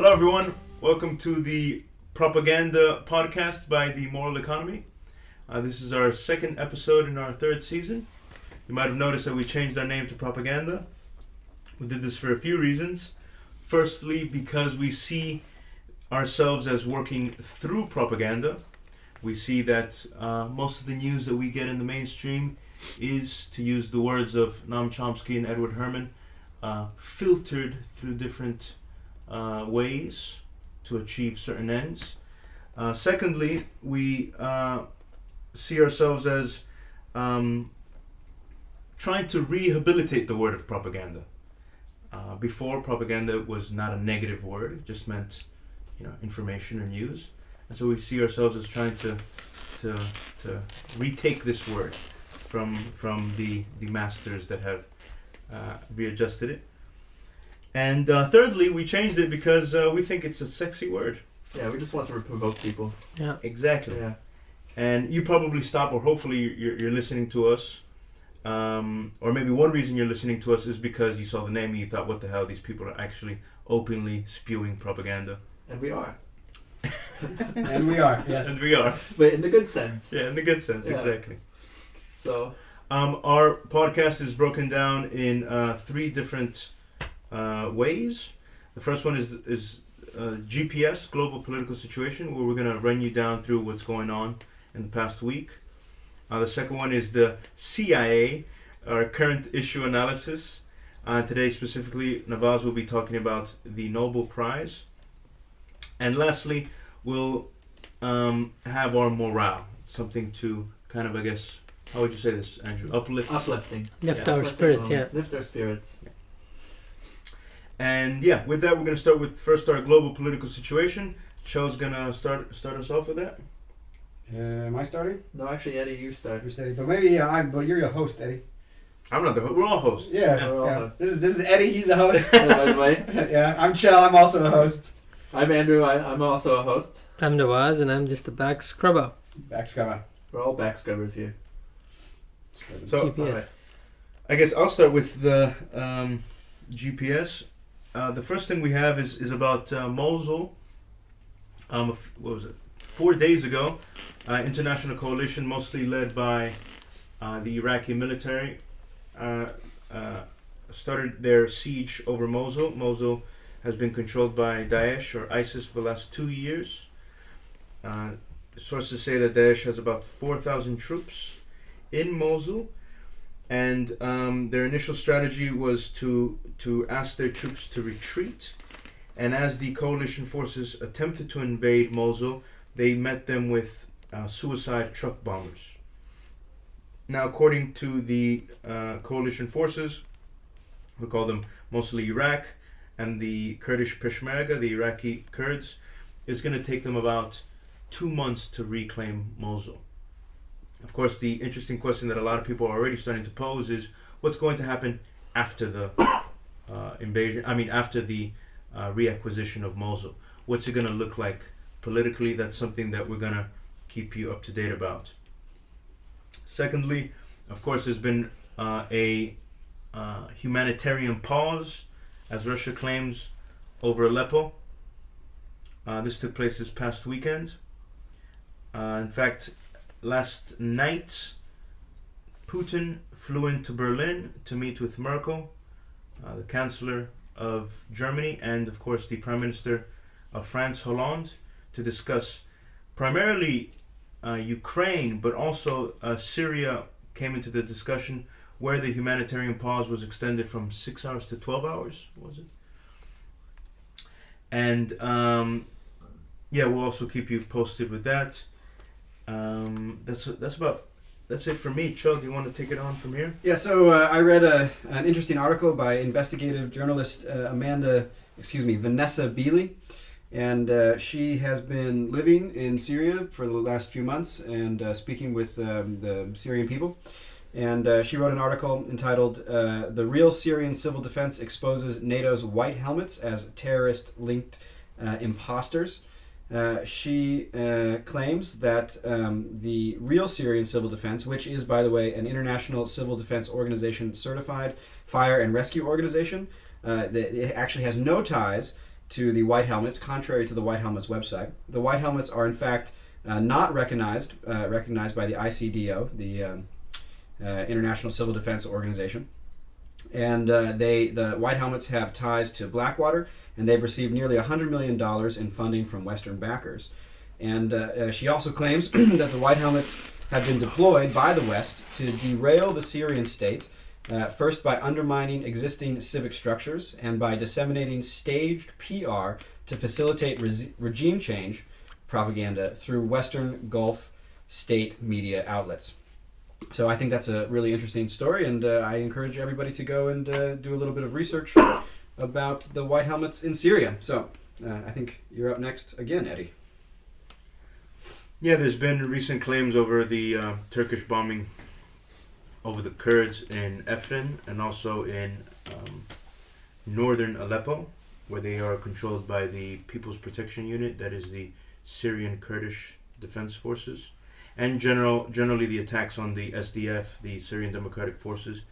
Hello, everyone. Welcome to the Propaganda Podcast by the Moral Economy. This is our second episode in our third season. You might have noticed that we changed our name to Propaganda. We did this for a few reasons. Firstly, because we see ourselves as working through propaganda. We see that most of the news that we get in the mainstream is, to use the words of Noam Chomsky and Edward Herman, filtered through different ways to achieve certain ends. Secondly, we see ourselves as trying to rehabilitate the word of propaganda. Before, propaganda was not a negative word; it just meant, information or news. And so we see ourselves as trying to retake this word from the masters that have readjusted it. And thirdly, we changed it because we think it's a sexy word. Yeah, we just want to provoke people. Yeah, exactly. Yeah. And you probably stop, or hopefully you're listening to us, or maybe one reason you're listening to us is because you saw the name and you thought, what the hell, these people are actually openly spewing propaganda. And we are. And we are, yes. And we are. But in the good sense. Yeah, in the good sense, Yeah. exactly. So, our podcast is broken down in three different ways. The first one is GPS, Global Political Situation, where we're going to run you down through what's going on in the past week. The second one is the CIA, our current issue analysis. Today specifically, Nawaz will be talking about the Nobel Prize. And lastly, we'll have our morale, something to kind of, I guess, how would you say this, Andrew? uplifting. Lift our spirits, yeah. Lift our spirits. Yeah. And yeah, with that, we're going to start with first our global political situation. Cho's going to start us off with that. Am I starting? No, actually, Eddie, you start. You're starting, but maybe but you're a host, Eddie. I'm not the host. We're all hosts. Yeah, We're all yeah. hosts. This is Eddie. He's a host. By the way, Yeah, I'm Chell. I'm also a host. I'm Andrew. I'm also a host. I'm Nawaz, and I'm just a back scrubber. Backscover. We're all back scrubbers here. So, GPS. alright. I guess I'll start with the GPS. The first thing we have is about Mosul. What was it? 4 days ago, international coalition, mostly led by the Iraqi military, started their siege over Mosul. Mosul has been controlled by Daesh or ISIS for the last 2 years. Sources say that Daesh has about 4,000 troops in Mosul, and their initial strategy was to ask their troops to retreat. And as the coalition forces attempted to invade Mosul, they met them with suicide truck bombers. Now, according to the coalition forces, we call them mostly Iraq, and the Kurdish Peshmerga, the Iraqi Kurds, is going to take them about 2 months to reclaim Mosul. Of course, the interesting question that a lot of people are already starting to pose is, what's going to happen after the invasion? I mean, after the reacquisition of Mosul. What's it going to look like politically? That's something that we're going to keep you up to date about. Secondly, of course, there's been a humanitarian pause, as Russia claims, over Aleppo. This took place this past weekend. In fact, last night, Putin flew into Berlin to meet with Merkel, the Chancellor of Germany, and of course the Prime Minister of France, Hollande, to discuss primarily Ukraine, but also Syria came into the discussion, where the humanitarian pause was extended from 6 hours to 12 hours, was it? And we'll also keep you posted with that. That's it for me. Cho, do you want to take it on from here? Yeah. So I read an interesting article by investigative journalist Vanessa Beeley, and she has been living in Syria for the last few months and speaking with the Syrian people. And she wrote an article entitled "The Real Syrian Civil Defense Exposes NATO's White Helmets as Terrorist-Linked Imposters." She claims that the real Syrian Civil Defense, which is, by the way, an international civil defense organization certified fire and rescue organization, that it actually has no ties to the white helmets, contrary to the white helmets website. The white helmets are in fact not recognized by the ICDO, the International Civil Defense Organization. And the White Helmets have ties to Blackwater, and they've received nearly $100 million in funding from Western backers. And she also claims that the White Helmets have been deployed by the West to derail the Syrian state, first by undermining existing civic structures and by disseminating staged PR to facilitate regime change propaganda through Western Gulf state media outlets. So I think that's a really interesting story, and I encourage everybody to go and do a little bit of research about the White Helmets in Syria. So I think you're up next again, Eddie. Yeah, there's been recent claims over the Turkish bombing over the Kurds in Afrin and also in northern Aleppo, where they are controlled by the People's Protection Unit, that is the Syrian Kurdish Defense Forces, and generally the attacks on the SDF, the Syrian Democratic Forces.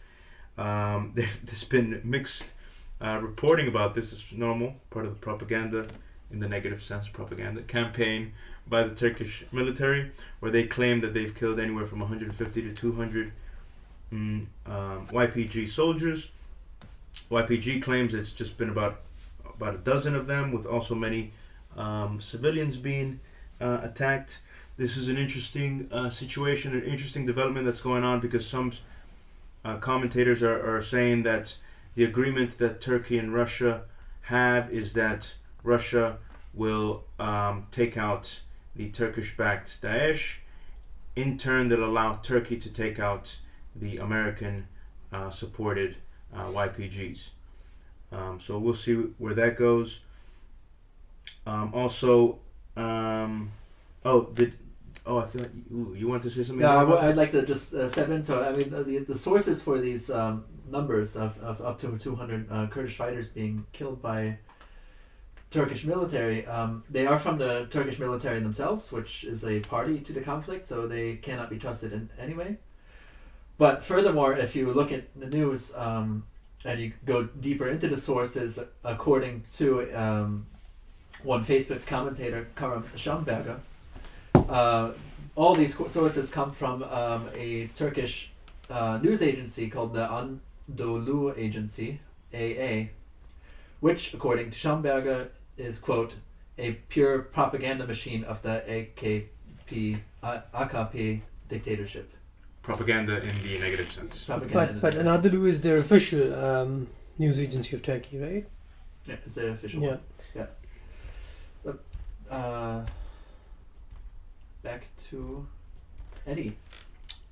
There's been mixed reporting about this. It's normal, part of the propaganda, in the negative sense, propaganda campaign by the Turkish military, where they claim that they've killed anywhere from 150 to 200 YPG soldiers. YPG claims it's just been about a dozen of them, with also many civilians being attacked. This is an interesting situation, an interesting development that's going on, because some commentators are saying that the agreement that Turkey and Russia have is that Russia will take out the Turkish-backed Daesh. In turn, they'll allow Turkey to take out the American-supported YPGs. So we'll see where that goes. I thought you wanted to say something. No, I'd like to just step in. So, I mean, the sources for these numbers of up to 200 Kurdish fighters being killed by Turkish military, they are from the Turkish military themselves, which is a party to the conflict, so they cannot be trusted in any way. But furthermore, if you look at the news and you go deeper into the sources, according to one Facebook commentator, Karam Schamberger, all these sources come from a Turkish news agency called the Anadolu Agency, AA, which, according to Schamberger, is, quote, a pure propaganda machine of the AKP dictatorship. Propaganda in the negative sense. But Anadolu is their official news agency of Turkey, right? Yeah, it's their official one. Yeah. But, back to Eddie.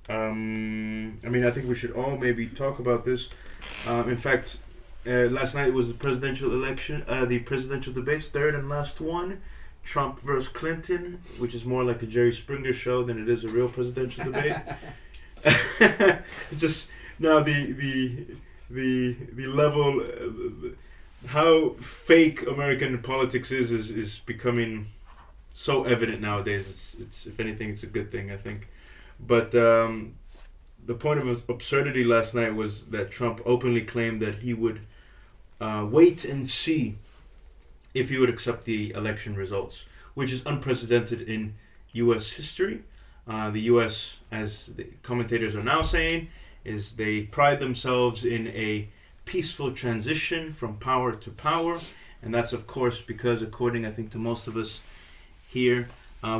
I mean, I think we should all maybe talk about this. In fact, last night was the presidential election, the presidential debates, third and last one, Trump versus Clinton, which is more like a Jerry Springer show than it is a real presidential debate. Just now the level, how fake American politics is becoming so evident nowadays. It's if anything, it's a good thing, I think. But the point of absurdity last night was that Trump openly claimed that he would wait and see if he would accept the election results, which is unprecedented in U.S. history. The U.S., as the commentators are now saying, is they pride themselves in a peaceful transition from power to power, and that's of course because, according I think to most of us here,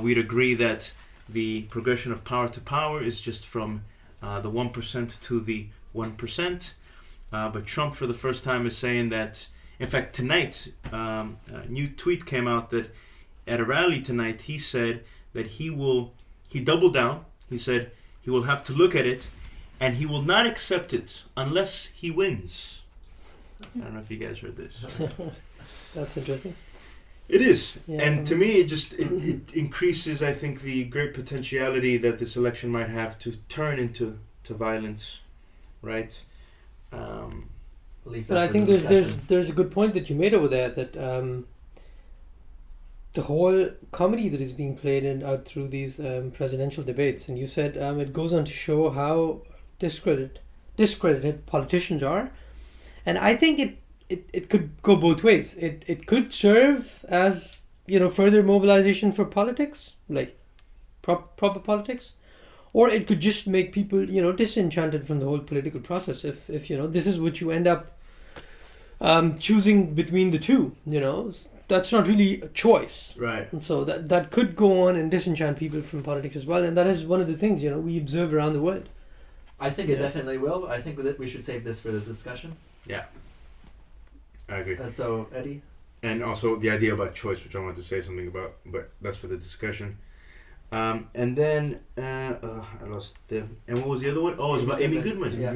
we'd agree that the progression of power to power is just from the 1% to the 1%. But Trump, for the first time, is saying that, in fact, tonight, a new tweet came out that at a rally tonight, he said that he doubled down. He said he will have to look at it, and he will not accept it unless he wins. I don't know if you guys heard this. That's interesting. It is. Yeah. And to me, it increases, I think, the great potentiality that this election might have to turn into violence, right? But I think there's a good point that you made over there, that the whole comedy that is being played out through these presidential debates, and you said it goes on to show how discredited politicians are, and I think it it could go both ways. It could serve as, further mobilization for politics, like proper politics, or it could just make people, disenchanted from the whole political process. If this is what you end up choosing between the two, that's not really a choice. Right. And so that could go on and disenchant people from politics as well. And that is one of the things, we observe around the world. I think it definitely will. I think that we should save this for the discussion. Yeah. I agree. And so, Eddie? And also the idea about choice, which I wanted to say something about, but that's for the discussion. And then I lost the. And what was the other one? Oh, it was about Amy Goodman. Yeah.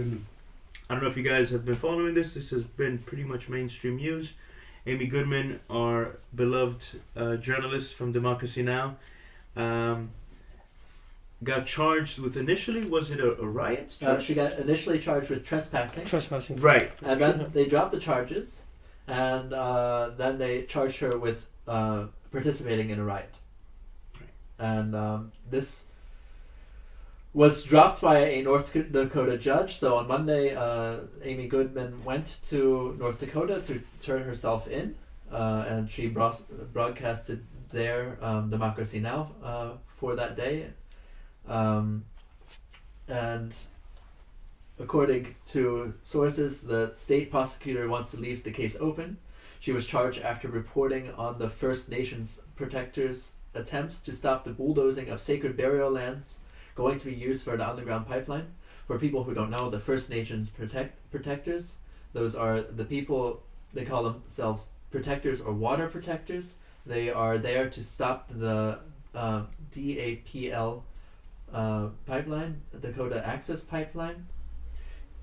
I don't know if you guys have been following this. This has been pretty much mainstream news. Amy Goodman, our beloved journalist from Democracy Now!, got charged with initially, was it a riot? She got initially charged with trespassing. Right. And then they dropped the charges, and then they charged her with participating in a riot. And this was dropped by a North Dakota judge. So on Monday, Amy Goodman went to North Dakota to turn herself in, and she broadcasted their Democracy Now! For that day. And according to sources, the state prosecutor wants to leave the case open. She was charged after reporting on the First Nations protectors' attempts to stop the bulldozing of sacred burial lands going to be used for the underground pipeline. For people who don't know, the First Nations protectors, those are the people, they call themselves protectors or water protectors. They are there to stop the DAPL pipeline, Dakota Access Pipeline.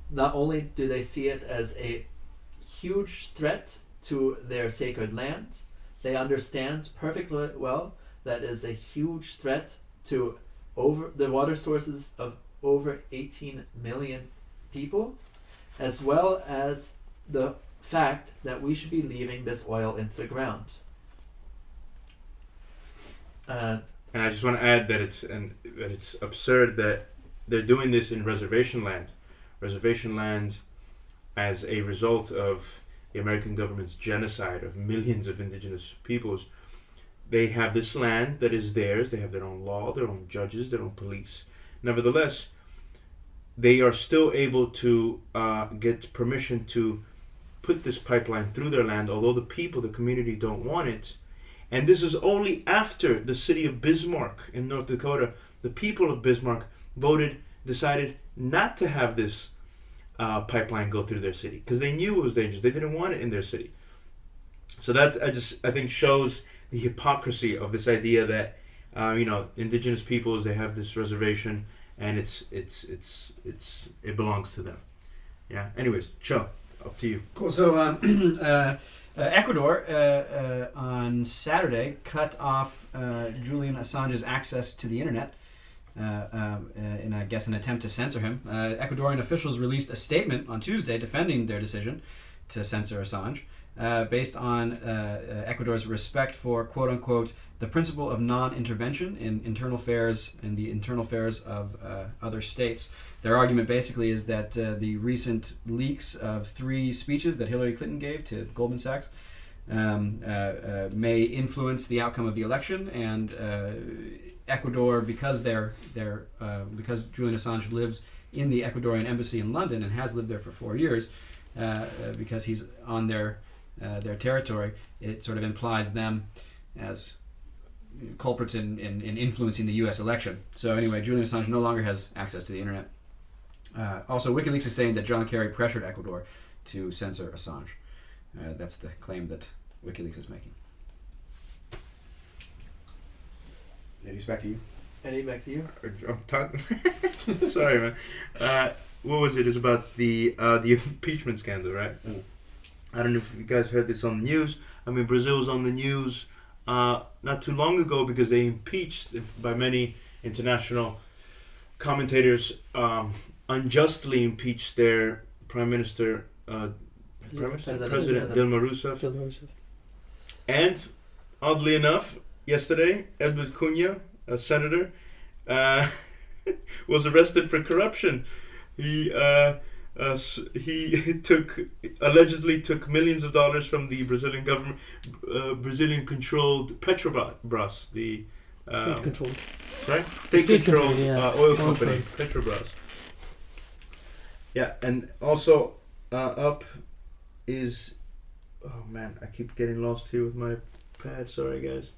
Not only do they see it as a huge threat to their sacred land, they understand perfectly well that is a huge threat to the water sources of over 18 million people, as well as the fact that we should be leaving this oil into the ground. And I just want to add that it's absurd that they're doing this in reservation land as a result of the American government's genocide of millions of indigenous peoples. They have this land that is theirs. They have their own law, their own judges, their own police. Nevertheless, they are still able to get permission to put this pipeline through their land, although the people, the community, don't want it. And this is only after the city of Bismarck in North Dakota, the people of Bismarck decided not to have this pipeline go through their city because they knew it was dangerous. They didn't want it in their city. So that I think shows the hypocrisy of this idea that indigenous peoples, they have this reservation and it belongs to them. Yeah. Anyways, Cho, up to you. Cool. So Ecuador on Saturday cut off Julian Assange's access to the internet in, I guess, an attempt to censor him. Ecuadorian officials released a statement on Tuesday defending their decision to censor Assange based on Ecuador's respect for, quote-unquote, the principle of non-intervention in internal affairs and the internal affairs of other states. Their argument basically is that the recent leaks of 3 speeches that Hillary Clinton gave to Goldman Sachs may influence the outcome of the election, and Ecuador, because because Julian Assange lives in the Ecuadorian embassy in London and has lived there for 4 years, because he's on their territory, it sort of implies them as culprits in influencing the U.S. election. So anyway, Julian Assange no longer has access to the internet. Also, WikiLeaks is saying that John Kerry pressured Ecuador to censor Assange. That's the claim that WikiLeaks is making. Ladies, back to you. Eddie, back to you. I'm talking. Sorry, man. What was it? It's about the impeachment scandal, right? Mm. I don't know if you guys heard this on the news. I mean, Brazil's on the news not too long ago because they impeached, by many international commentators, unjustly impeached their Prime Minister, President Dilma Rousseff. And, oddly enough, yesterday, Edward Cunha, a senator, was arrested for corruption. He he allegedly took millions of dollars from the Brazilian government, Brazilian-controlled Petrobras, the State controlled. right? State State-controlled controlled, yeah. oil Oil company, Petrobras. Yeah, and also up is, oh man, I keep getting lost here with my pad. Sorry, guys.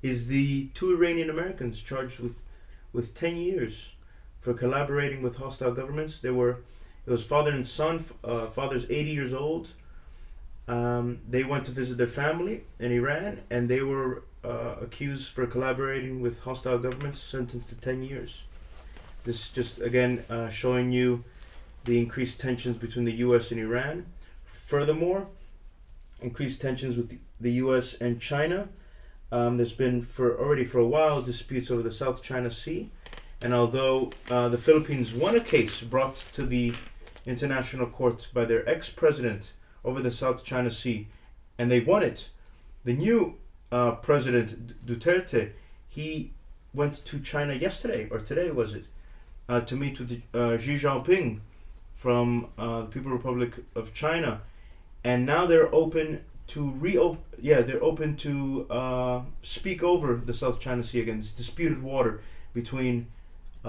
Is the 2 Iranian Americans charged with 10 years for collaborating with hostile governments. It was father and son. Father's 80 years old. They went to visit their family in Iran, and they were accused for collaborating with hostile governments, sentenced to 10 years. This just again showing you the increased tensions between the U.S. and Iran. Furthermore, increased tensions with the U.S. and China. There's been for a while disputes over the South China Sea, and although the Philippines won a case brought to the International Court by their ex-president over the South China Sea, and they won it, the new President Duterte, he went to China yesterday, or today was it, to meet with Xi Jinping from the People's Republic of China, and now they're open to speak over the South China Sea again. This disputed water between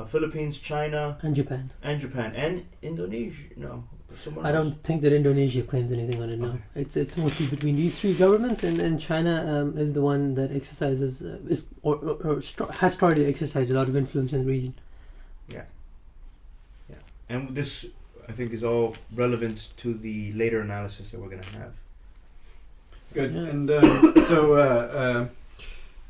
Philippines, China, And Japan. and Indonesia. No, someone I else. don't think that Indonesia claims anything on it now. Okay. It's mostly between these 3 governments, and China is the one that exercises has started to exercise a lot of influence in the region. And this, I think, is all relevant to the later analysis that we're going to have. Good. Yeah. And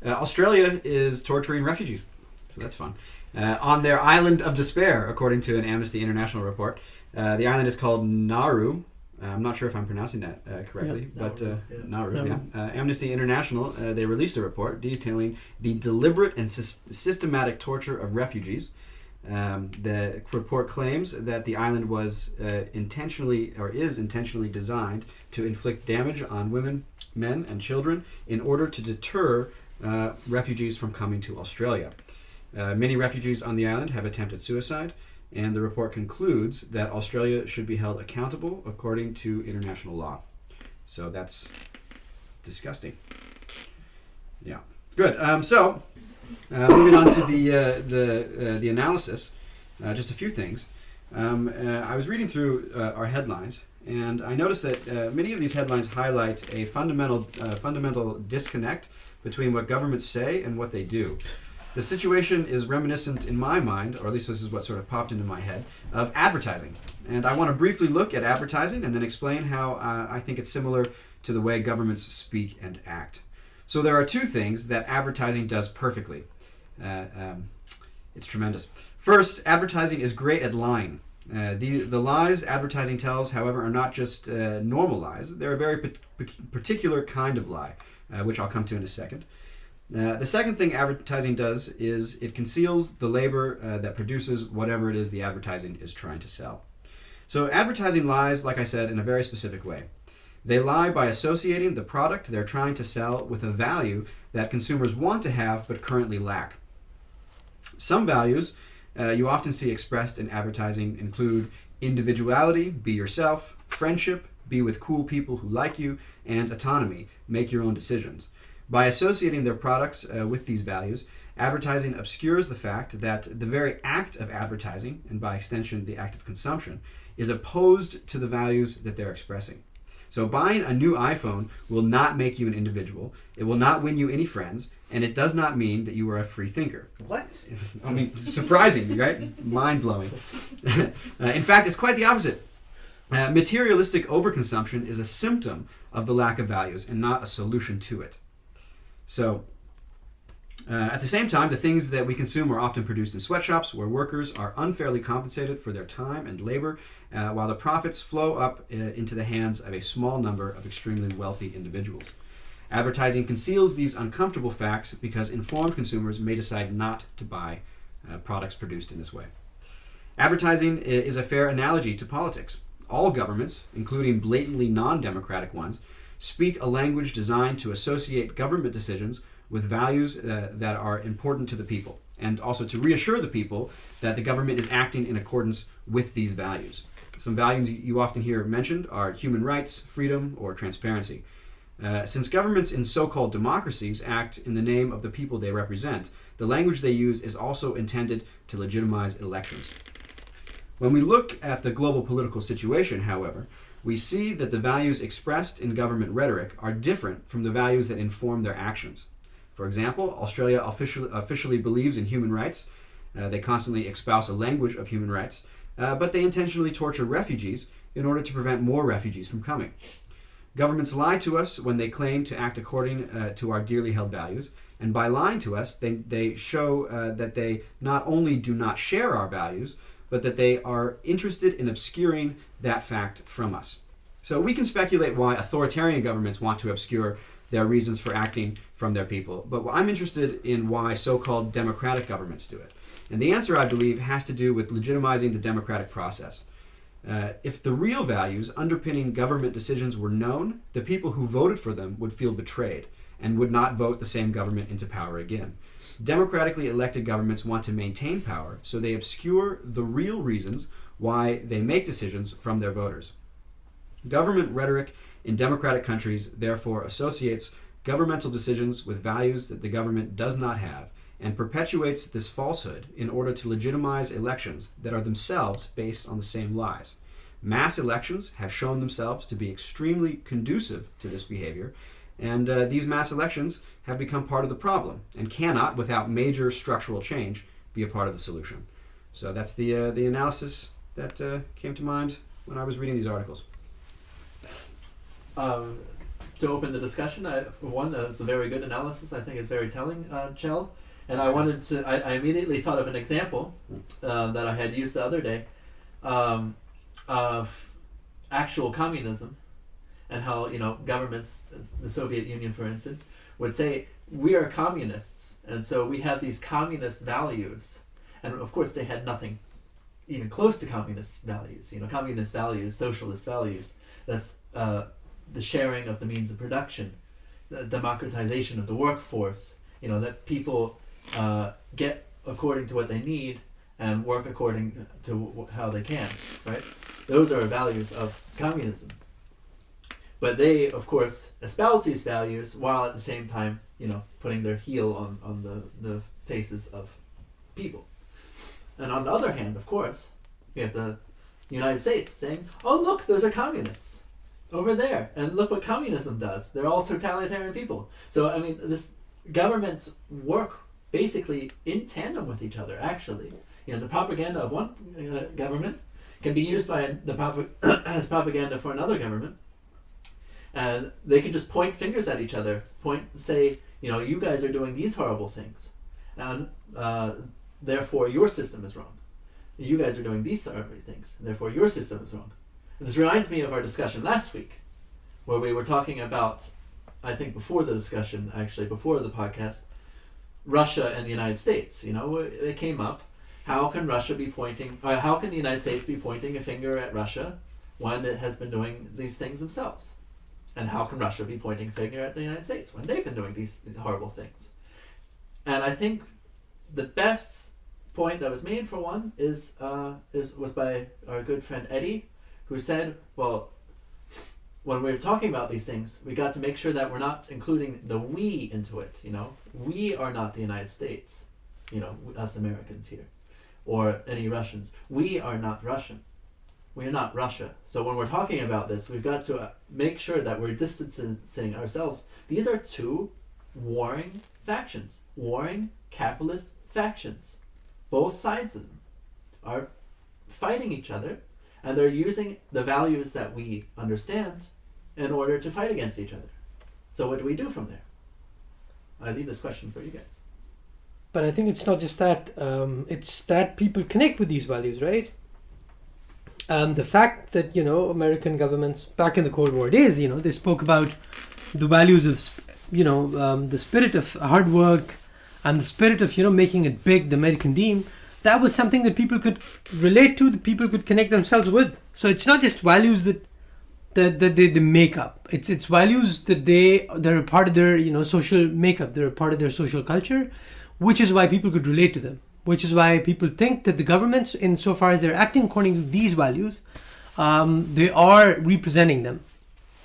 Australia is torturing refugees, so that's fun. On their island of despair, according to an Amnesty International report. The island is called Nauru. I'm not sure if I'm pronouncing that correctly, but Nauru. Nauru. Amnesty International, they released a report detailing the deliberate and systematic torture of refugees. The report claims that the island was is intentionally designed to inflict damage on women, men, and children in order to deter refugees from coming to Australia. Many refugees on the island have attempted suicide, and the report concludes that Australia should be held accountable according to international law. So that's disgusting. Yeah. Good. Moving on to the analysis, just a few things. I was reading through our headlines, and I noticed that many of these headlines highlight a fundamental disconnect between what governments say and what they do. The situation is reminiscent in my mind, or at least this is what sort of popped into my head, of advertising. And I want to briefly look at advertising and then explain how I think it's similar to the way governments speak and act. So there are 2 things that advertising does perfectly. It's tremendous. First, advertising is great at lying. The lies advertising tells, however, are not just normal lies. They're a very particular kind of lie, which I'll come to in a second. The second thing advertising does is it conceals the labor that produces whatever it is the advertising is trying to sell. So advertising lies, like I said, in a very specific way. They lie by associating the product they're trying to sell with a value that consumers want to have but currently lack. Some values you often see expressed in advertising include individuality, be yourself, friendship, be with cool people who like you, and autonomy, make your own decisions. By associating their products with these values, advertising obscures the fact that the very act of advertising, and by extension the act of consumption, is opposed to the values that they're expressing. So buying a new iPhone will not make you an individual, it will not win you any friends, and it does not mean that you are a free thinker. What? I mean, surprising, right? Mind-blowing. In fact, it's quite the opposite. Materialistic overconsumption is a symptom of the lack of values and not a solution to it. So, at the same time, the things that we consume are often produced in sweatshops where workers are unfairly compensated for their time and labor, while the profits flow up into the hands of a small number of extremely wealthy individuals. Advertising conceals these uncomfortable facts because informed consumers may decide not to buy products produced in this way. Advertising is a fair analogy to politics. All governments, including blatantly non-democratic ones, speak a language designed to associate government decisions with values that are important to the people, and also to reassure the people that the government is acting in accordance with these values. Some values you often hear mentioned are human rights, freedom, or transparency. Since governments in so-called democracies act in the name of the people they represent, the language they use is also intended to legitimize elections. When we look at the global political situation, however, we see that the values expressed in government rhetoric are different from the values that inform their actions. For example, Australia officially believes in human rights. They constantly espouse a language of human rights, but they intentionally torture refugees in order to prevent more refugees from coming. Governments lie to us when they claim to act according to our dearly held values, and by lying to us, they show that they not only do not share our values, but that they are interested in obscuring that fact from us. So we can speculate why authoritarian governments want to obscure their reasons for acting from their people, but I'm interested in why so-called democratic governments do it. And the answer, I believe, has to do with legitimizing the democratic process. If the real values underpinning government decisions were known, the people who voted for them would feel betrayed and would not vote the same government into power again. Democratically elected governments want to maintain power, so they obscure the real reasons why they make decisions from their voters. Government rhetoric in democratic countries therefore associates governmental decisions with values that the government does not have, and perpetuates this falsehood in order to legitimize elections that are themselves based on the same lies. Mass elections have shown themselves to be extremely conducive to this behavior, and these mass elections have become part of the problem and cannot, without major structural change, be a part of the solution. So that's the analysis that came to mind when I was reading these articles. To open the discussion, it's a very good analysis. I think it's very telling, Chell. And I immediately thought of an example that I had used the other day of actual communism, and how, governments, the Soviet Union for instance, would say, we are communists, and so we have these communist values. And of course they had nothing even close to communist values, communist values, socialist values. That's the sharing of the means of production, the democratization of the workforce, that people get according to what they need and work according to how they can, right? Those are values of communism. But they, of course, espouse these values while at the same time, putting their heel on the faces of people. And on the other hand, of course, we have the United States saying, oh, look, those are communists over there. And look what communism does. They're all totalitarian people. So, this governments work basically in tandem with each other, actually. The propaganda of one government can be used by as propaganda for another government. And they can just point fingers at each other, say, you guys are doing these horrible things, and therefore your system is wrong. You guys are doing these horrible things, and therefore your system is wrong. And this reminds me of our discussion last week, where we were talking about, I think before the discussion, actually, before the podcast, Russia and the United States. It came up, how can the United States be pointing a finger at Russia when it has been doing these things themselves? And how can Russia be pointing a finger at the United States when they've been doing these horrible things? And I think the best point that was made for one was by our good friend Eddie, who said, well, when we're talking about these things, we got to make sure that we're not including the we into it. We are not the United States, us Americans here, or any Russians. We are not Russian. We're not Russia. So when we're talking about this, we've got to make sure that we're distancing ourselves. These are two warring factions, warring capitalist factions. Both sides of them are fighting each other, and they're using the values that we understand in order to fight against each other. So what do we do from there? I leave this question for you guys. But I think it's not just that. It's that people connect with these values, right? The fact that, American governments back in the Cold War days, they spoke about the values of, the spirit of hard work and the spirit of, making it big, the American dream. That was something that people could relate to, that people could connect themselves with. So it's not just values that they make up. It's values that they're a part of their, social makeup. They're a part of their social culture, which is why people could relate to them. Which is why people think that the governments, insofar as they're acting according to these values, they are representing them.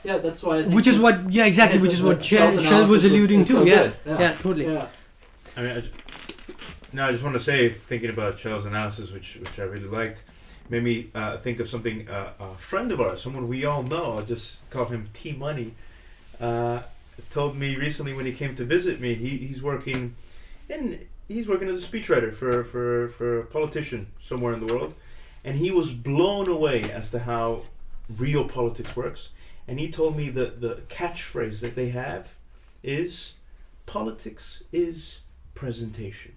Yeah, that's why. I think Which is what, yeah, exactly, which is what Shell was alluding to. so Yeah, good. yeah, totally. Yeah. I mean, I just want to say, thinking about Shell's analysis, which I really liked, made me think of something a friend of ours, someone we all know, I'll just call him T Money, told me recently when he came to visit me. He's working as a speechwriter for a politician somewhere in the world, and he was blown away as to how real politics works. And he told me that the catchphrase that they have is, politics is presentation.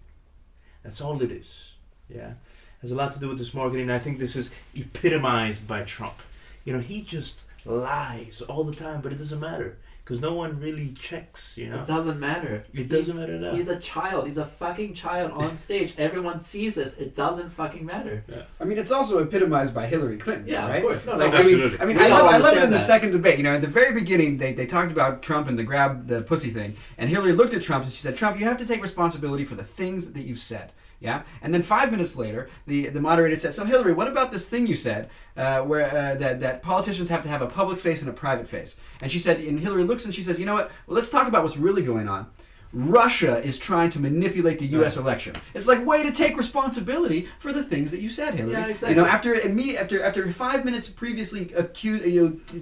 That's all it is. Yeah, has a lot to do with this marketing. And I think this is epitomized by Trump. You know, he just lies all the time, but it doesn't matter because no one really checks. You know, it doesn't matter. It doesn't matter at all. He's a child. He's a fucking child on stage. Everyone sees this. It doesn't fucking matter. Yeah. I mean, it's also epitomized by Hillary Clinton, Yeah, right? of course. No, Like, absolutely. I mean, We I all love it understand in the that. second debate. You know, at the very beginning, they talked about Trump and the grab the pussy thing, and Hillary looked at Trump and she said, "Trump, you have to take responsibility for the things that you've said." Yeah, and then 5 minutes later, the moderator said, "So Hillary, what about this thing you said, where that politicians have to have a public face and a private face?" And she said, and Hillary looks and she says, "You know what? Well, let's talk about what's really going on. Russia is trying to manipulate the U.S. election." It's like, way to take responsibility for the things that you said, Hillary. Yeah, exactly. You know, after 5 minutes previously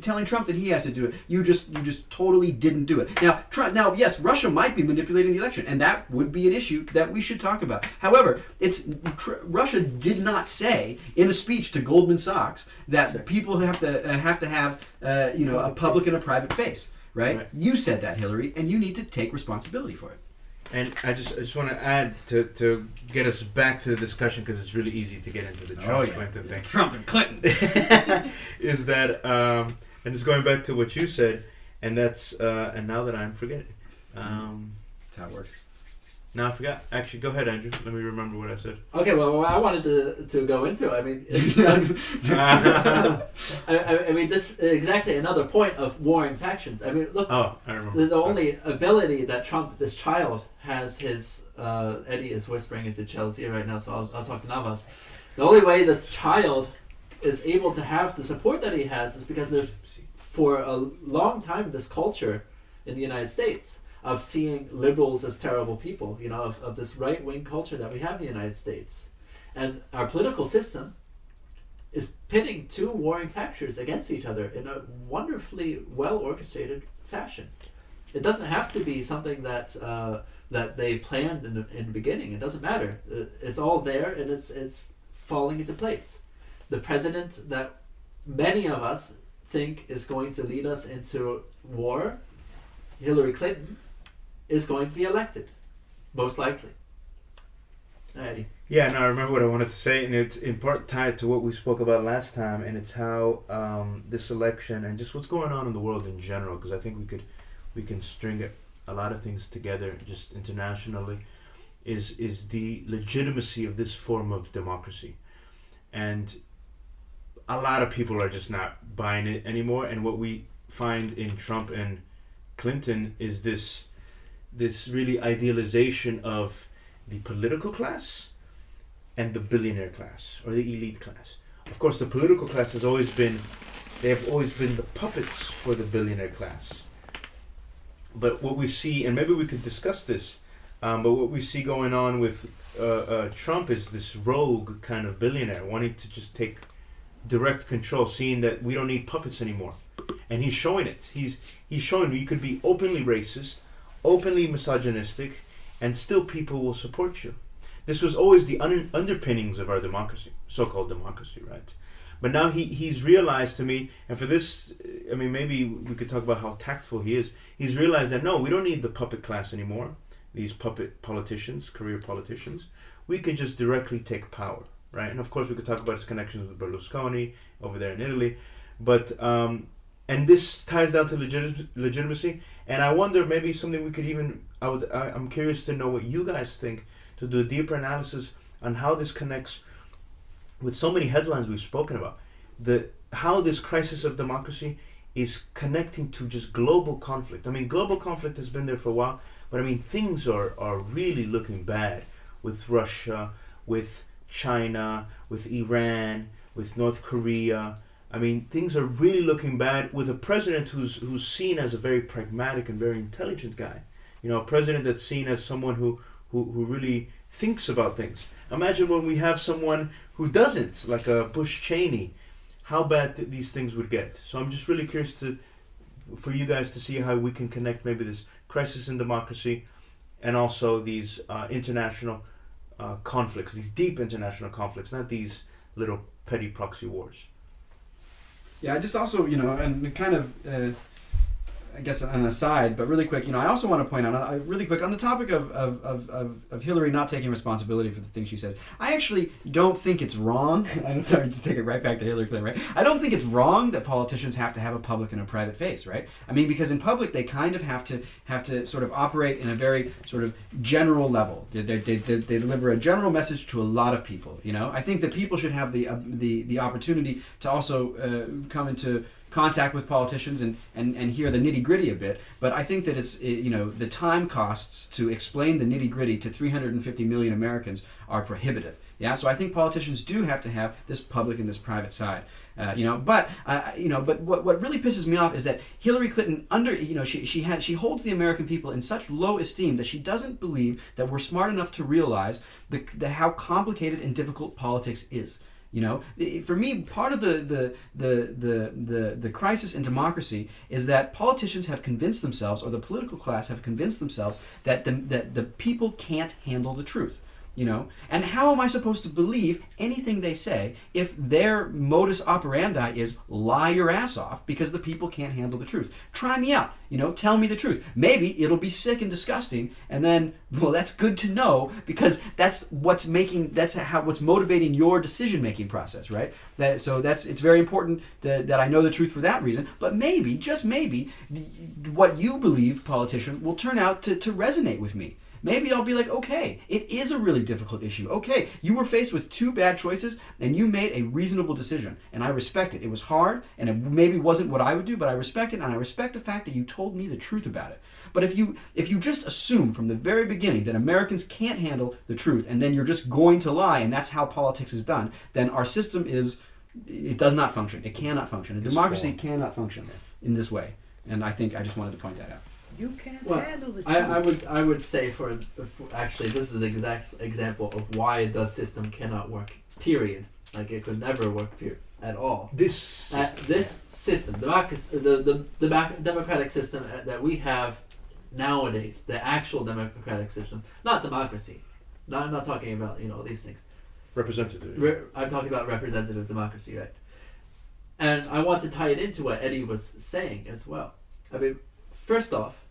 telling Trump that he has to do it, you just totally didn't do it. Now, yes, Russia might be manipulating the election, and that would be an issue that we should talk about. However, Russia did not say in a speech to Goldman Sachs that people have to have a public and a private face. Right? You said that, Hillary, and you need to take responsibility for it. And I just want to add to get us back to the discussion, because it's really easy to get into the Trump-Clinton thing. Trump and Clinton. Is that, and it's going back to what you said, and that's, and now that I'm forgetting. That's how it works. Now I forgot. Actually, go ahead, Andrew. Let me remember what I said. Okay, well, what I wanted to go into, I mean, I mean, this is exactly another point of warring factions. I mean, look, Oh, I remember. the only ability that Trump, this child, has his, Eddie is whispering into Chelsea right now, so I'll talk to Navas. The only way this child is able to have the support that he has is because there's, for a long time, this culture in the United States of seeing liberals as terrible people, you know, of this right-wing culture that we have in the United States. And our political system is pitting two warring factions against each other in a wonderfully well-orchestrated fashion. It doesn't have to be something that that they planned in the beginning. It doesn't matter. It's all there, and it's falling into place. The president that many of us think is going to lead us into war, Hillary Clinton, is going to be elected, most likely. Eddie. Yeah, no, I remember what I wanted to say, and it's in part tied to what we spoke about last time, and it's how this election and just what's going on in the world in general, because I think we can string a lot of things together just internationally, is the legitimacy of this form of democracy. And a lot of people are just not buying it anymore, and what we find in Trump and Clinton is this really idealization of the political class and the billionaire class, or the elite class. Of course, the political class they have always been the puppets for the billionaire class. But what we see, and maybe we could discuss this, but what we see going on with Trump is this rogue kind of billionaire wanting to just take direct control, seeing that we don't need puppets anymore. And he's showing it. He's showing you could be openly racist, openly misogynistic, and still people will support you. This was always the underpinnings of our democracy, so-called democracy, right? But now he's realized to me, and for this, I mean, maybe we could talk about how tactful he is. He's realized that, no, we don't need the puppet class anymore, these puppet politicians, career politicians. We can just directly take power, right? And of course, we could talk about his connections with Berlusconi over there in Italy. But, and this ties down to legitimacy. And I wonder, maybe something we could even, I'm curious to know what you guys think, to do a deeper analysis on how this connects with so many headlines we've spoken about. How this crisis of democracy is connecting to just global conflict. I mean, global conflict has been there for a while, but I mean, things are really looking bad with Russia, with China, with Iran, with North Korea. I mean, things are really looking bad with a president who's seen as a very pragmatic and very intelligent guy. You know, a president that's seen as someone who really thinks about things. Imagine when we have someone who doesn't, like a Bush Cheney, how bad these things would get. So I'm just really curious for you guys to see how we can connect maybe this crisis in democracy and also these international conflicts, these deep international conflicts, not these little petty proxy wars. Yeah, just also, and kind of, I guess an aside, but really quick, I also want to point out, really quick, on the topic of Hillary not taking responsibility for the things she says, I actually don't think it's wrong. I'm sorry to take it right back to Hillary Clinton, right? I don't think it's wrong that politicians have to have a public and a private face, right? I mean, because in public they kind of have to sort of operate in a very sort of general level. They deliver a general message to a lot of people. I think that people should have the opportunity to also come into contact with politicians and hear the nitty-gritty a bit, but I think that it's the time costs to explain the nitty-gritty to 350 million Americans are prohibitive. Yeah, so I think politicians do have to have this public and this private side. But what really pisses me off is that Hillary Clinton she holds the American people in such low esteem that she doesn't believe that we're smart enough to realize how complicated and difficult politics is. For me, part of the crisis in democracy is that politicians have convinced themselves, or the political class have convinced themselves, that the people can't handle the truth. And how am I supposed to believe anything they say if their modus operandi is lie your ass off because the people can't handle the truth? Try me out, tell me the truth. Maybe it'll be sick and disgusting, and then, well, that's good to know because that's what's motivating your decision-making process, right? It's very important that I know the truth for that reason, but maybe, just maybe, what you believe, politician, will turn out to resonate with me. Maybe I'll be like, okay, it is a really difficult issue. Okay, you were faced with two bad choices and you made a reasonable decision. And I respect it. It was hard and it maybe wasn't what I would do, but I respect it, and I respect the fact that you told me the truth about it. But if you just assume from the very beginning that Americans can't handle the truth and then you're just going to lie and that's how politics is done, then our system it does not function. It cannot function. A democracy cannot function in this way. And I just wanted to point that out. You can't handle the truth. I would say for actually this is an exact example of why the system cannot work. Period. Like it could never work. Period. At all. This system, democracy, the democratic system that we have nowadays, the actual democratic system, not democracy. I'm not talking about these things. Representative. I'm talking about representative democracy, right? And I want to tie it into what Eddie was saying as well. I mean, first off,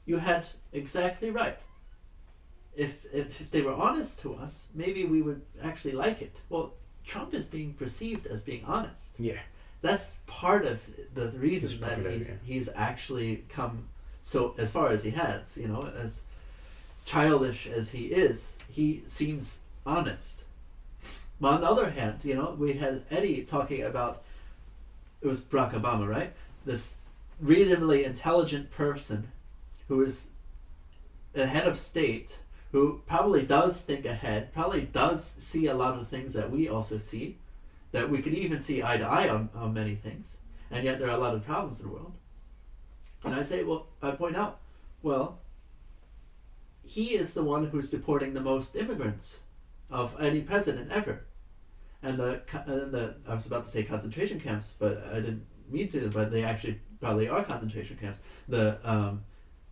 you had exactly right. If they were honest to us, maybe we would actually like it. Well, Trump is being perceived as being honest. Yeah. That's part of the reason that he's actually come so as far as he has. As childish as he seems honest. But on the other hand, we had Eddie talking about, it was Barack Obama, right? This reasonably intelligent person who is a head of state, who probably does think ahead, probably does see a lot of things that we also see, that we could even see eye to eye on many things, and yet there are a lot of problems in the world. And I point out, he is the one who's deporting the most immigrants of any president ever. And I was about to say concentration camps, but I didn't mean to, but they actually probably are concentration camps. The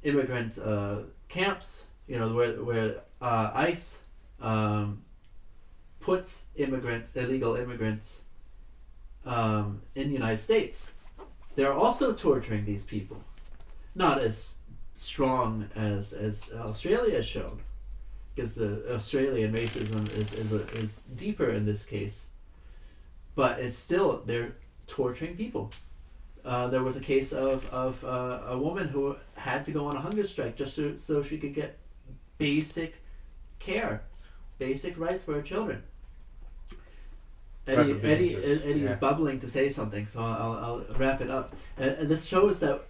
immigrant camps, where ICE puts illegal immigrants in the United States. They're also torturing these people. Not as strong as Australia has shown, because the Australian racism is deeper in this case. But it's still, they're torturing people. There was a case of a woman who had to go on a hunger strike just so she could get basic care, basic rights for her children. Eddie is bubbling to say something, so I'll wrap it up. And this shows that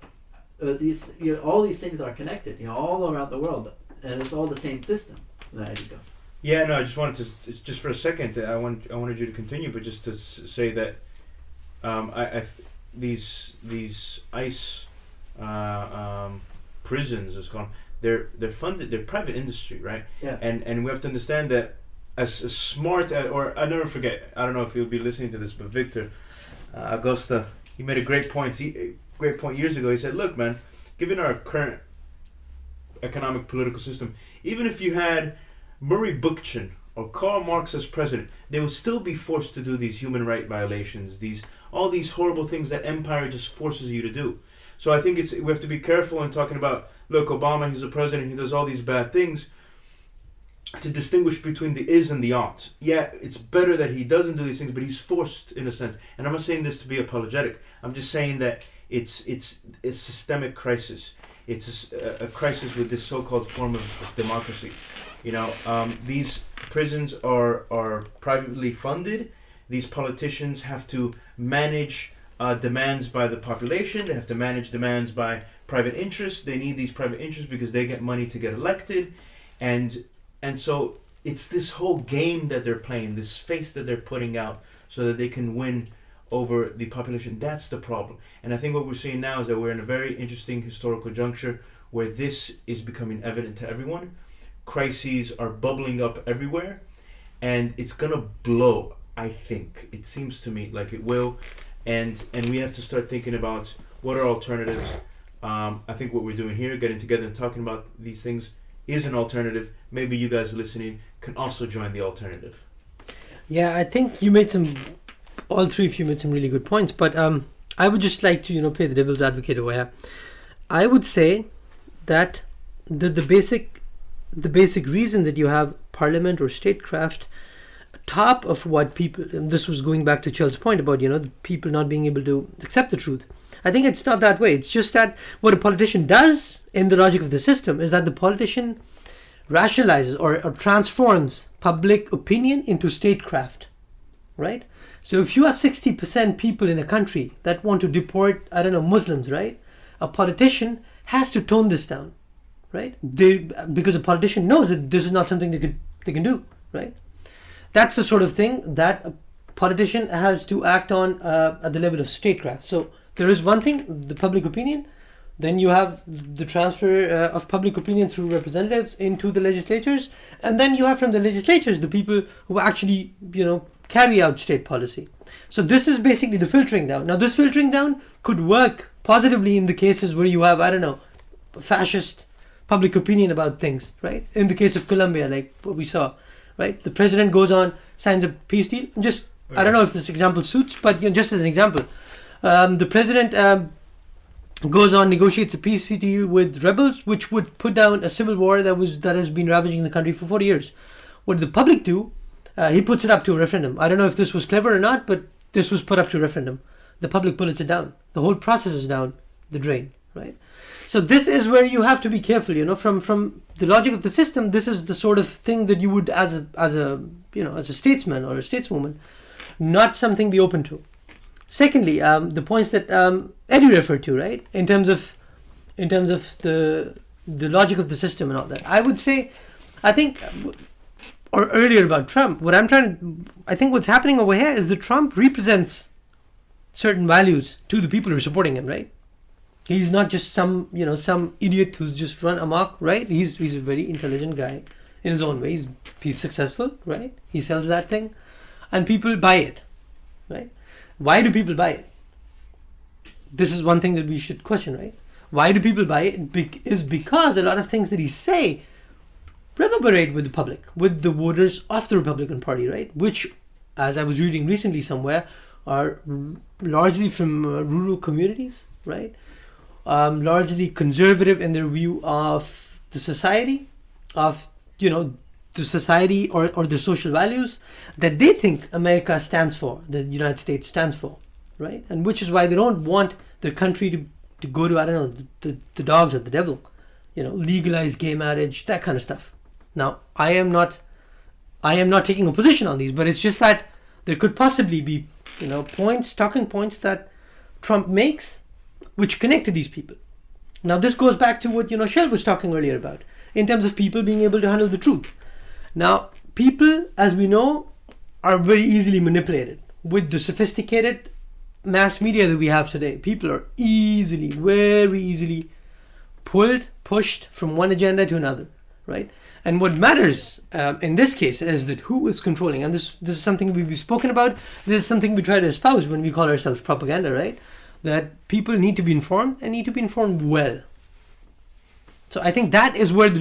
all these things are connected, all around the world, and it's all the same system. There you go. Yeah, no, I just wanted to, just for a second, I wanted you to continue, but just to say that these ICE prisons is called. They're funded. They're private industry, right? Yeah. And we have to understand that as smart or I never forget. I don't know if you'll be listening to this, but Victor Augusta, he made a great point. Years ago. He said, "Look, man, given our current economic political system, even if you had Murray Bookchin or Karl Marx as president, they would still be forced to do these human right violations, all these horrible things that empire just forces you to do." So I think we have to be careful in talking about, look, Obama, he's a president, he does all these bad things, to distinguish between the is and the ought. Yeah, it's better that he doesn't do these things, but he's forced in a sense. And I'm not saying this to be apologetic. I'm just saying that it's a systemic crisis. It's a crisis with this so-called form of democracy. These prisons are privately funded. These politicians have to manage demands by the population. They have to manage demands by private interests. They need these private interests because they get money to get elected, and so it's this whole game that they're playing, this face that they're putting out, so that they can win over the population. That's the problem. And I think what we're seeing now is that we're in a very interesting historical juncture where this is becoming evident to everyone. Crises are bubbling up everywhere, and it's gonna blow. I think it seems to me like it will. And we have to start thinking about what are alternatives. I think what we're doing here, getting together and talking about these things, is an alternative. Maybe you guys listening can also join the alternative. Yeah, I think all three of you made some really good points. But I would just like to play the devil's advocate over here. I would say that the basic reason that you have parliament or statecraft top of what people, and this was going back to Charles' point about the people not being able to accept the truth. I think it's not that way. It's just that what a politician does in the logic of the system is that the politician rationalizes or transforms public opinion into statecraft, right? So if you have 60% people in a country that want to deport, Muslims, right? A politician has to tone this down, right? Because a politician knows that this is not something they can do, right? That's the sort of thing that a politician has to act on at the level of statecraft. So there is one thing, the public opinion. Then you have the transfer of public opinion through representatives into the legislatures. And then you have from the legislatures the people who actually, carry out state policy. So this is basically the filtering down. Now this filtering down could work positively in the cases where you have, fascist public opinion about things, right? In the case of Colombia, like what we saw. Right, the president goes on, signs a peace deal. I don't know if this example suits, but just as an example, the president goes on, negotiates a peace deal with rebels, which would put down a civil war that has been ravaging the country for 40 years. What did the public do? He puts it up to a referendum. I don't know if this was clever or not, but this was put up to a referendum. The public bullets it down. The whole process is down the drain. Right. So this is where you have to be careful, from the logic of the system. This is the sort of thing that you would, as a statesman or a stateswoman, not something be open to. Secondly, the points that Eddie referred to, right, in terms of the logic of the system and all that. I would say, or earlier about Trump, I think what's happening over here is that Trump represents certain values to the people who are supporting him, right? He's not just some idiot who's just run amok, right? He's a very intelligent guy in his own way. He's successful, right? He sells that thing, and people buy it, right? Why do people buy it? This is one thing that we should question, right? Why do people buy it? Is because a lot of things that he say reverberate with the public, with the voters of the Republican Party, right? Which, as I was reading recently somewhere, are largely from rural communities, right? Largely conservative in their view of the society, of the society or the social values that they think America stands for, the United States stands for, right? And which is why they don't want their country to go to the dogs or the devil, legalize gay marriage, that kind of stuff. Now I am not taking a position on these, but it's just that there could possibly be talking points that Trump makes which connect to these people. Now this goes back to what Shell was talking earlier about in terms of people being able to handle the truth. Now people, as we know, are very easily manipulated with the sophisticated mass media that we have today, people are very easily pushed from one agenda to another, right? And what matters in this case is that who is controlling. And this is something we've spoken about. This is something we try to espouse when we call ourselves propaganda, right? That people need to be informed and need to be informed well. So I think that is where the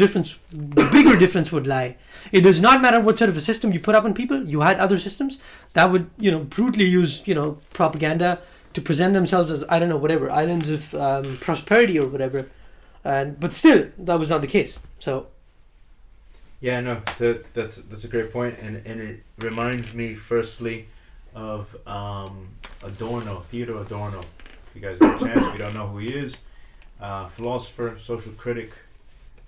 bigger difference would lie. It does not matter what sort of a system you put up on people. You had other systems that would, brutally use, propaganda to present themselves as, I don't know, whatever, islands of prosperity or whatever. But still, that was not the case. So. Yeah, no, that's a great point, and it reminds me firstly of Adorno, Theodor Adorno. If you guys get a chance, if you don't know who he is, philosopher, social critic,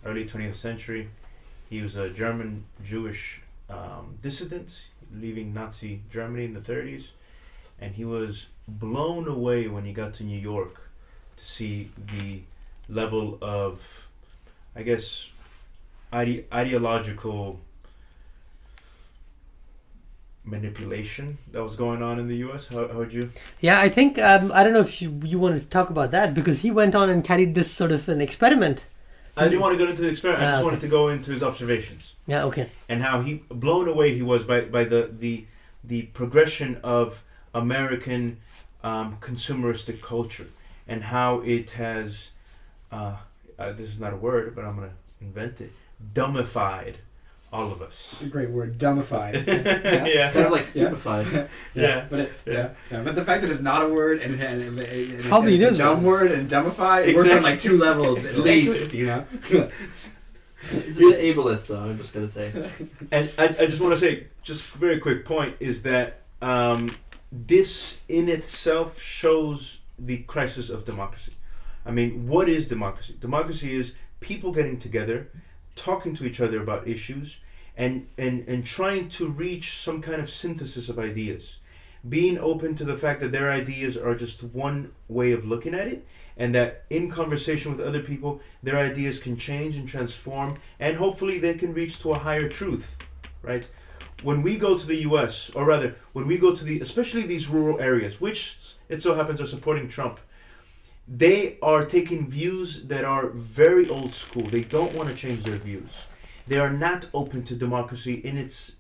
early 20th century. He was a German Jewish dissident leaving Nazi Germany in the 30s, and he was blown away when he got to New York to see the level of, I guess, ideological manipulation that was going on in the U.S. How would you? Yeah, I think I don't know if you wanted to talk about that, because he went on and carried this sort of an experiment. I didn't want to go into the experiment. I just wanted to go into his observations. Yeah. Okay. And how blown away he was by the progression of American consumeristic culture, and how it has this is not a word, but I'm gonna invent it. Dumbified all of us. It's a great word, dumbified. Yeah. It's kind of like stupefied. Yeah. But the fact that it's not a word and probably it's it is a dumb word and dumbified, it works on like two levels at least, It's a bit ableist, though, I'm just going to say. And I just want to say, just a very quick point, is that this in itself shows the crisis of democracy. I mean, what is democracy? Democracy is people getting together, talking to each other about issues, and trying to reach some kind of synthesis of ideas. Being open to the fact that their ideas are just one way of looking at it, and that in conversation with other people, their ideas can change and transform, and hopefully they can reach to a higher truth, right? When we go to the US, or rather, when we go to especially these rural areas, which it so happens are supporting Trump, they are taking views that are very old school. They don't want to change their views. They are not open to democracy in its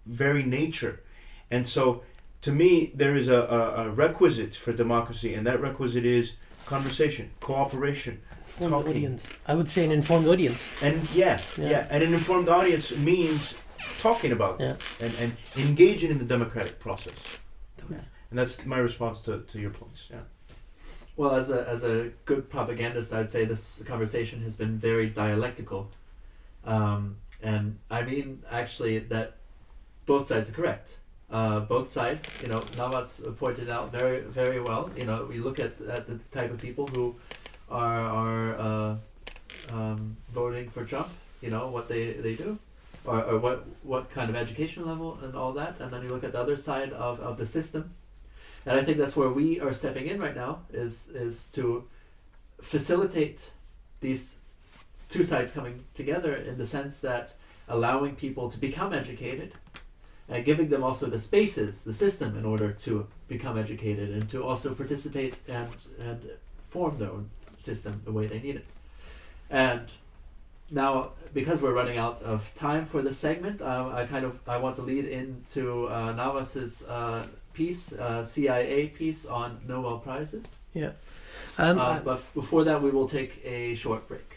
very nature. And so, to me, there is a requisite for democracy, and that requisite is conversation, cooperation, Informed talking. audience. I would say an informed audience. And yeah. And an informed audience means talking about it and engaging in the democratic process. Totally. And that's my response to your points. Yeah. Well, as a good propagandist, I'd say this conversation has been very dialectical. And I mean, actually, that both sides are correct. Both sides, Navas pointed out very, very well. We look at the type of people who are voting for Trump, what they do, or what kind of education level and all that. And then you look at the other side of the system. And I think that's where we are stepping in right now, is to facilitate these two sides coming together, in the sense that allowing people to become educated and giving them also the spaces, the system, in order to become educated and to also participate and form their own system the way they need it. And now, because we're running out of time for this segment, I want to lead into Navas's piece, CIA piece on Nobel Prizes. Yeah. But before that, we will take a short break.